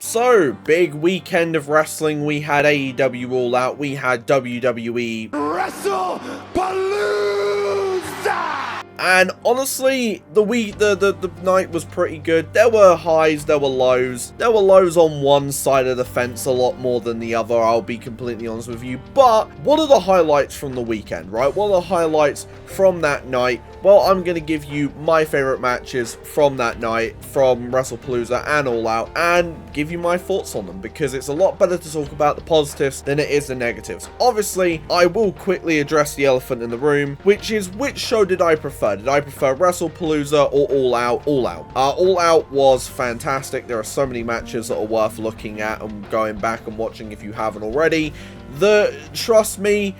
So, big weekend of wrestling. We had AEW All Out, we had WWE Wrestlepalooza! And honestly, the night was pretty good. There were highs, there were lows. There were lows on one side of the fence a lot more than the other, I'll be completely honest with you. But what are the highlights from the weekend, right? What are the highlights from that night? Well, I'm going to give you my favorite matches from that night, from Wrestlepalooza and All Out, and give you my thoughts on them, because it's a lot better to talk about the positives than it is the negatives. Obviously, I will quickly address the elephant in the room, which is, which show did I prefer? Did I prefer Wrestlepalooza or All Out? All Out. All Out was fantastic. There are so many matches that are worth looking at and going back and watching if you haven't already. Trust me,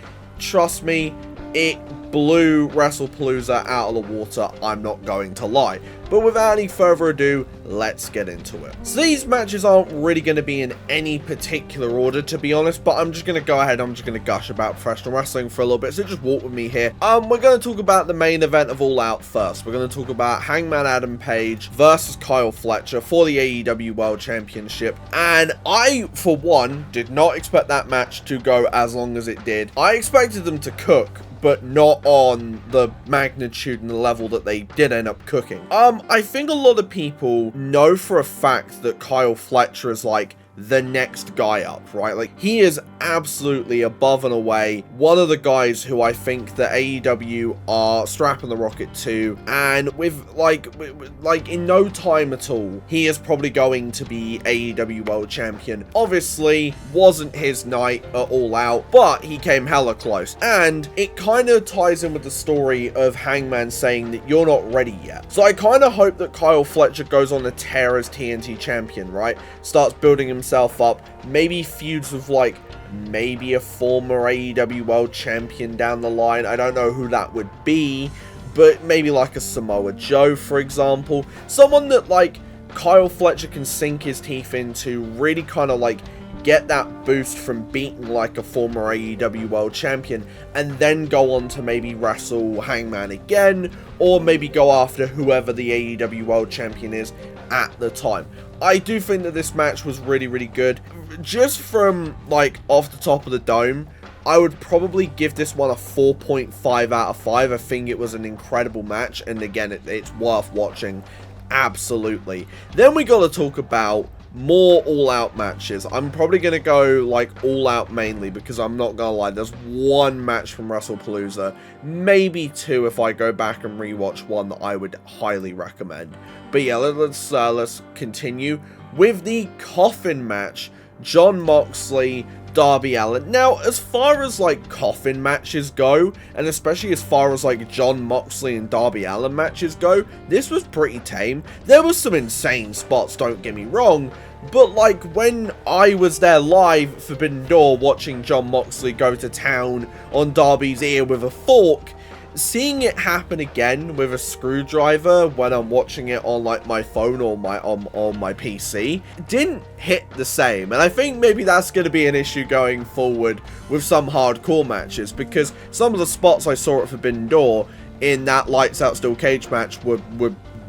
it blew Wrestlepalooza out of the water, I'm not going to lie. But without any further ado, let's get into it. So these matches aren't really going to be in any particular order, to be honest, but I'm just going to go ahead, I'm just going to gush about professional wrestling for a little bit, so just walk with me here. We're going to talk about the main event of All Out first. We're going to talk about Hangman Adam Page versus Kyle Fletcher for the AEW World Championship, and I, for one, did not expect that match to go as long as it did. I expected them to cook, but not on the magnitude and the level that they did end up cooking. I think a lot of people know for a fact that Kyle Fletcher is like the next guy up, right? Like, he is absolutely above and away one of the guys who I think that AEW are strapping the rocket to, and with like in no time at all, he is probably going to be AEW World Champion. Obviously, wasn't his night at All Out, but he came hella close, and it kind of ties in with the story of Hangman saying that you're not ready yet. So I kind of hope that Kyle Fletcher goes on a tear as TNT champion, right? Starts building himself up, maybe feuds with like maybe a former AEW World Champion down the line. I don't know who that would be, but maybe like a Samoa Joe, for example. Someone that like Kyle Fletcher can sink his teeth into, really kind of like get that boost from beating like a former AEW World Champion, and then go on to maybe wrestle Hangman again, or maybe go after whoever the AEW World Champion is at the time. I do think that this match was really, really good. Just from like off the top of the dome, I would probably give this one a 4.5 out of 5. I think it was an incredible match, and again, it's worth watching. Absolutely. Then we got to talk about more All Out matches. I'm probably going to go like All Out mainly, because I'm not going to lie, there's one match from Wrestlepalooza, maybe two if I go back and rewatch one, that I would highly recommend. But yeah, let's continue with the coffin match. Jon Moxley, Darby Allin. Now, as far as like coffin matches go, and especially as far as like Jon Moxley and Darby Allin matches go, this was pretty tame. There was some insane spots, don't get me wrong, but like when I was there live at Forbidden Door watching Jon Moxley go to town on Darby's ear with a fork, seeing it happen again with a screwdriver when I'm watching it on like my phone or on my PC didn't hit the same. And I think maybe that's going to be an issue going forward with some hardcore matches, because some of the spots I saw at Forbidden Door in that Lights Out Steel Cage match were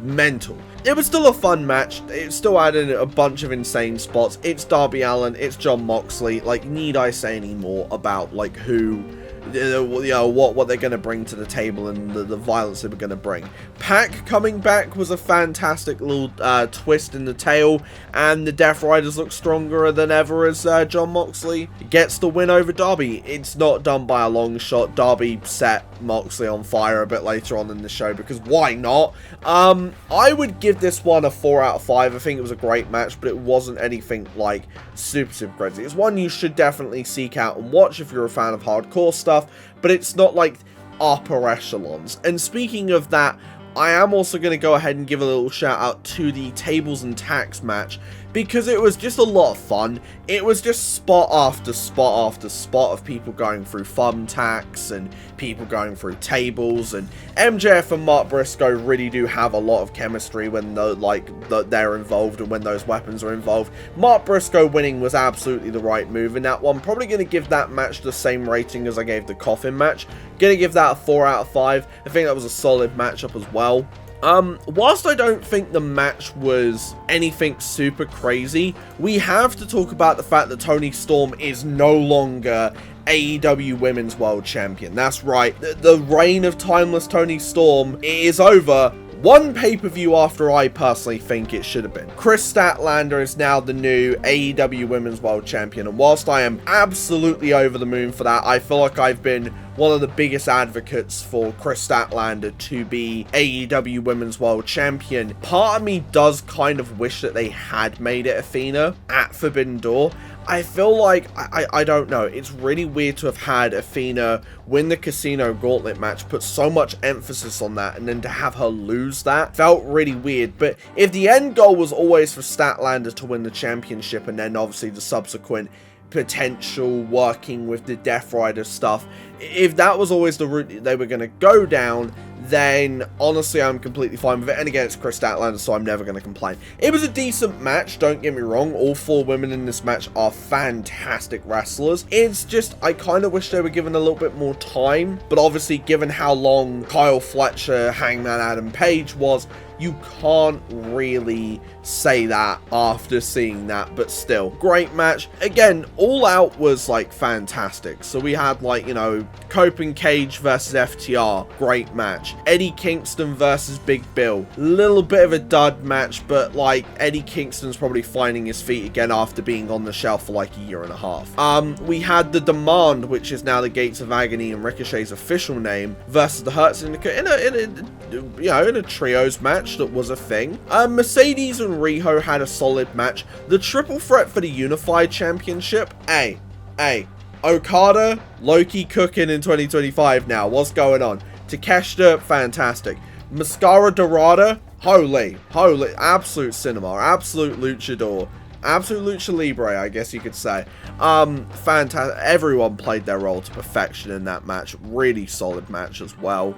mental. It was still a fun match. It still added a bunch of insane spots. It's Darby Allin, it's Jon Moxley. Like, need I say any more about like who, you know, what they're going to bring to the table and the violence they were going to bring. Pac coming back was a fantastic little twist in the tail, and the Death Riders look stronger than ever as Jon Moxley gets the win over Darby. It's not done by a long shot. Darby set Moxley on fire a bit later on in the show, because why not? I would give this one a 4 out of 5. I think it was a great match, but it wasn't anything like super crazy. It's one you should definitely seek out and watch if you're a fan of hardcore stuff, but it's not like upper echelons. And speaking of that, I am also going to go ahead and give a little shout out to the tables and tacks match, because it was just a lot of fun. It was just spot after spot after spot of people going through thumbtacks and people going through tables, and MJF and Mark Briscoe really do have a lot of chemistry when they're involved and when those weapons are involved. Mark Briscoe winning was absolutely the right move in that one. Probably going to give that match the same rating as I gave the coffin match. Going to give that a 4 out of 5. I think that was a solid matchup as well. Whilst I don't think the match was anything super crazy, we have to talk about the fact that Toni Storm is no longer AEW Women's World Champion. That's right, the reign of timeless Toni Storm is over. One pay-per-view after I personally think it should have been. Kris Statlander is now the new AEW Women's World Champion, and whilst I am absolutely over the moon for that, I feel like I've been one of the biggest advocates for Kris Statlander to be AEW Women's World Champion. Part of me does kind of wish that they had made it Athena at Forbidden Door. I feel like, I don't know, it's really weird to have had Athena win the Casino Gauntlet match, put so much emphasis on that, and then to have her lose that felt really weird. But if the end goal was always for Statlander to win the championship, and then obviously the subsequent potential working with the Death Rider stuff, if that was always the route they were going to go down, then honestly I'm completely fine with it. And again, it's Kris Statlander, so I'm never going to complain. It was a decent match, don't get me wrong. All 4 women in this match are fantastic wrestlers. It's just, I kind of wish they were given a little bit more time, but obviously given how long Kyle Fletcher, Hangman Adam Page was, you can't really say that after seeing that, but still, great match. Again, All Out was like fantastic. So we had like, you know, Cope and Cage versus FTR, great match. Eddie Kingston versus Big Bill, little bit of a dud match, but like Eddie Kingston's probably finding his feet again after being on the shelf for like a year and a half. We had The Demand, which is now the Gates of Agony and Ricochet's official name, versus the Hurt Syndicate in a trios match that was a thing. Mercedes and Riho had a solid match. The triple threat for the Unified Championship, Okada, Loki cooking in 2025 now. What's going on? Takeshita, fantastic. Mascara Dorada, holy, absolute cinema, absolute luchador, absolute lucha libre, I guess you could say. Fantastic. Everyone played their role to perfection in that match. Really solid match as well.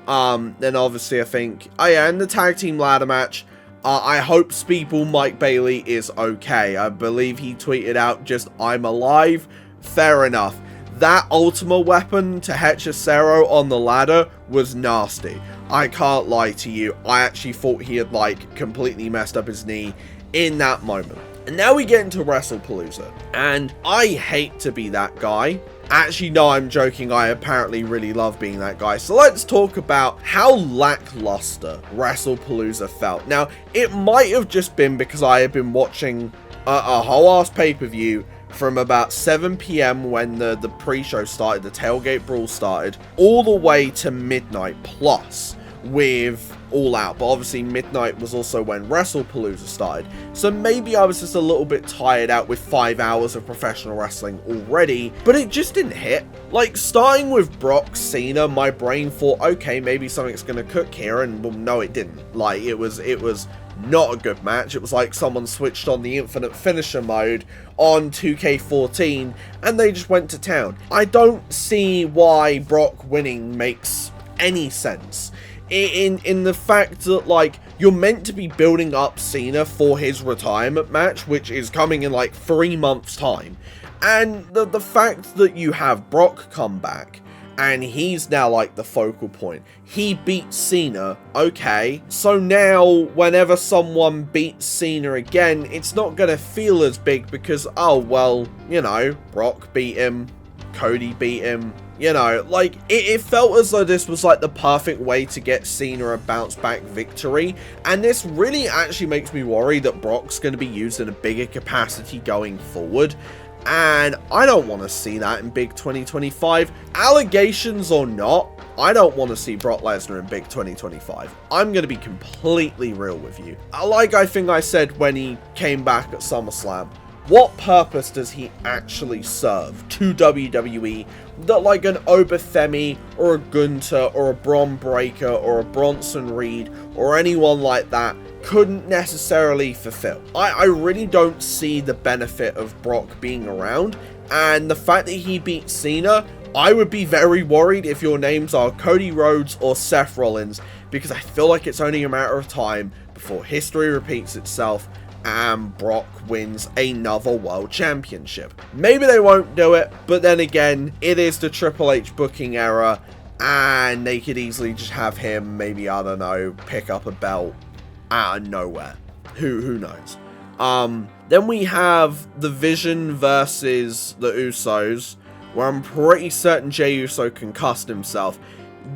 Then obviously I think, and the tag team ladder match. I hope Speedball Mike Bailey is okay. I believe he tweeted out just, "I'm alive." Fair enough. That Ultima weapon to Hechicero on the ladder was nasty. I can't lie to you. I actually thought he had like completely messed up his knee in that moment. And now we get into Wrestlepalooza. And I hate to be that guy. Actually, no, I'm joking. I apparently really love being that guy. So let's talk about how lackluster Wrestlepalooza felt. Now, it might have just been because I had been watching a whole ass pay-per-view from about 7 p.m. when the pre-show started, the Tailgate Brawl started, all the way to midnight plus with All Out. But obviously midnight was also when Wrestlepalooza started. So maybe I was just a little bit tired out with 5 hours of professional wrestling already, but it just didn't hit. Like, starting with Brock Cena, my brain thought, okay, maybe something's gonna cook here, and well, no, it didn't. Like, it was not a good match. It was like someone switched on the infinite finisher mode on 2K14 and they just went to town. I don't see why Brock winning makes any sense. In the fact that, like, you're meant to be building up Cena for his retirement match, which is coming in like 3 months time. And the fact that you have Brock come back and he's now like the focal point. He beat Cena, okay. So now whenever someone beats Cena again, it's not gonna feel as big because, oh, well, you know, Brock beat him, Cody beat him, you know, like, it felt as though this was like the perfect way to get Cena a bounce back victory. And this really actually makes me worry that Brock's gonna be used in a bigger capacity going forward. And I don't want to see that in Big 2025. Allegations or not, I don't want to see Brock Lesnar in Big 2025. I'm going to be completely real with you. Like I think I said when he came back at SummerSlam, what purpose does he actually serve to WWE that like an Obafemi or a Gunther or a Bron Breakker or a Bronson Reed or anyone like that couldn't necessarily fulfill? I really don't see the benefit of Brock being around, and the fact that he beat Cena, I would be very worried if your names are Cody Rhodes or Seth Rollins, because I feel like it's only a matter of time before history repeats itself and Brock wins another world championship. Maybe they won't do it, but then again, it is the Triple H booking era, and they could easily just have him, maybe, I don't know, pick up a belt out of nowhere. Who knows? Then we have the Vision versus the Usos, where I'm pretty certain Jey Uso concussed himself.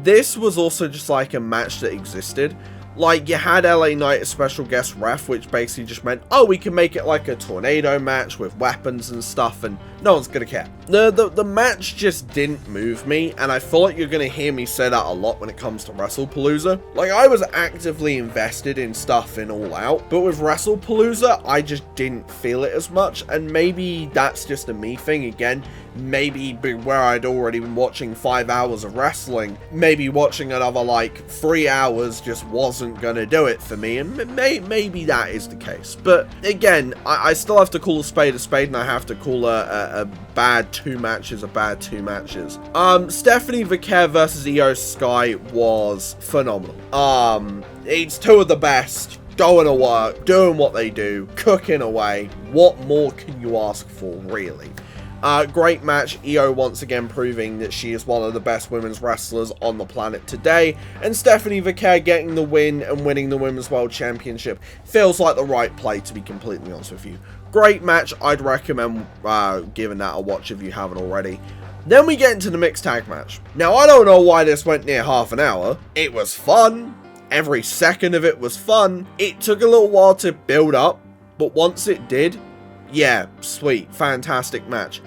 This was also just like a match that existed. Like, you had LA Knight as special guest ref, which basically just meant, oh, we can make it like a tornado match with weapons and stuff, and no one's gonna care. The match just didn't move me, and I feel like you're gonna hear me say that a lot when it comes to Wrestlepalooza. Like, I was actively invested in stuff in All Out, but with Wrestlepalooza, I just didn't feel it as much, and maybe that's just a me thing. Again, maybe where I'd already been watching 5 hours of wrestling, maybe watching another like 3 hours just wasn't gonna do it for me, and maybe that is the case. But again, I still have to call a spade, and I have to call a bad 2 matches a bad 2 matches. Stephanie Vaquer versus Io Sky was phenomenal. It's 2 of the best going to work, doing what they do, cooking away. What more can you ask for, really? Great match. Io once again proving that she is one of the best women's wrestlers on the planet today, and Stephanie Vaquer getting the win and winning the Women's World Championship feels like the right play, to be completely honest with you. Great match. I'd recommend giving that a watch if you haven't already. Then we get into the mixed tag match. Now, I don't know why this went near half an hour. It was fun. Every second of it was fun. It took a little while to build up, but once it did, yeah, sweet, fantastic match.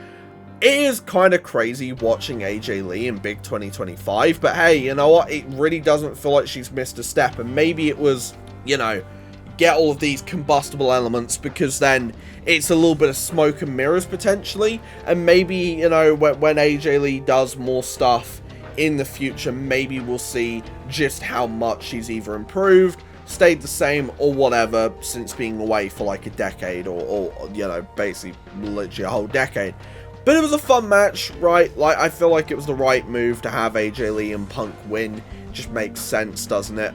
It is kind of crazy watching AJ Lee in Big 2025, but hey, you know what? It really doesn't feel like she's missed a step, and maybe it was, you know, get all of these combustible elements, because then it's a little bit of smoke and mirrors potentially, and maybe, you know, when AJ Lee does more stuff in the future, maybe we'll see just how much she's either improved, stayed the same, or whatever, since being away for like a decade, or you know, basically literally a whole decade. But it was a fun match, right? Like, I feel like it was the right move to have AJ Lee and Punk win. Just makes sense, doesn't it?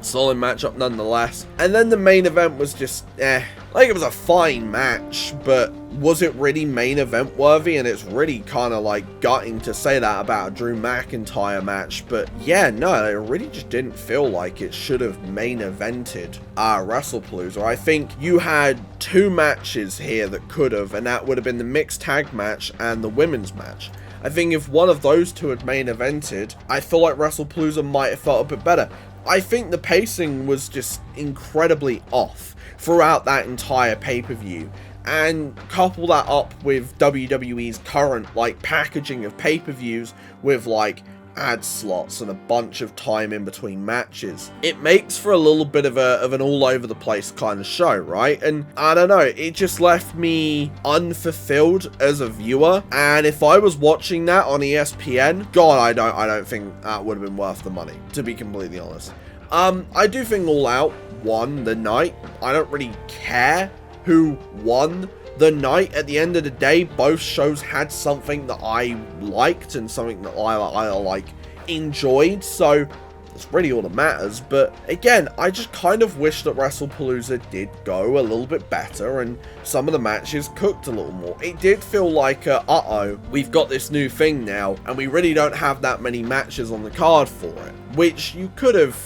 Solid matchup nonetheless. And then the main event was just, like, it was a fine match, but was it really main event worthy? And it's really kind of like gutting to say that about a Drew McIntyre match, but yeah, no, it really just didn't feel like it should have main evented Wrestlepalooza. I think you had 2 matches here that could have, and that would have been the mixed tag match and the women's match. I think if one of those 2 had main evented, I feel like Wrestlepalooza might have felt a bit better. I think the pacing was just incredibly off throughout that entire pay-per-view, and couple that up with WWE's current like packaging of pay-per-views with like ad slots and a bunch of time in between matches, it makes for a little bit of an all over the place kind of show, right? And I don't know, it just left me unfulfilled as a viewer, and if I was watching that on ESPN, God, I don't think that would have been worth the money, to be completely honest. I do think All Out won the night. I don't really care who won the night. At the end of the day, both shows had something that I liked and something that I like enjoyed, so that's really all that matters. But again, I just kind of wish that Wrestlepalooza did go a little bit better and some of the matches cooked a little more. It did feel like uh-oh, we've got this new thing now and we really don't have that many matches on the card for it, which you could have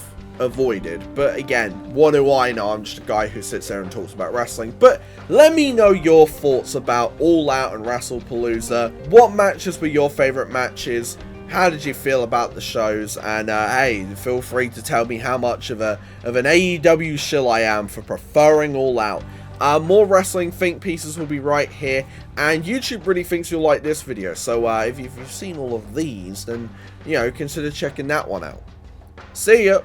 avoided. But again, what do I know? I'm just a guy who sits there and talks about wrestling. But let me know your thoughts about All Out and Wrestlepalooza. What matches were your favorite matches? How did you feel about the shows? And hey, feel free to tell me how much of an AEW shill I am for preferring All Out. More wrestling think pieces will be right here, and YouTube really thinks you'll like this video. So if you've seen all of these, then, you know, consider checking that one out. See ya!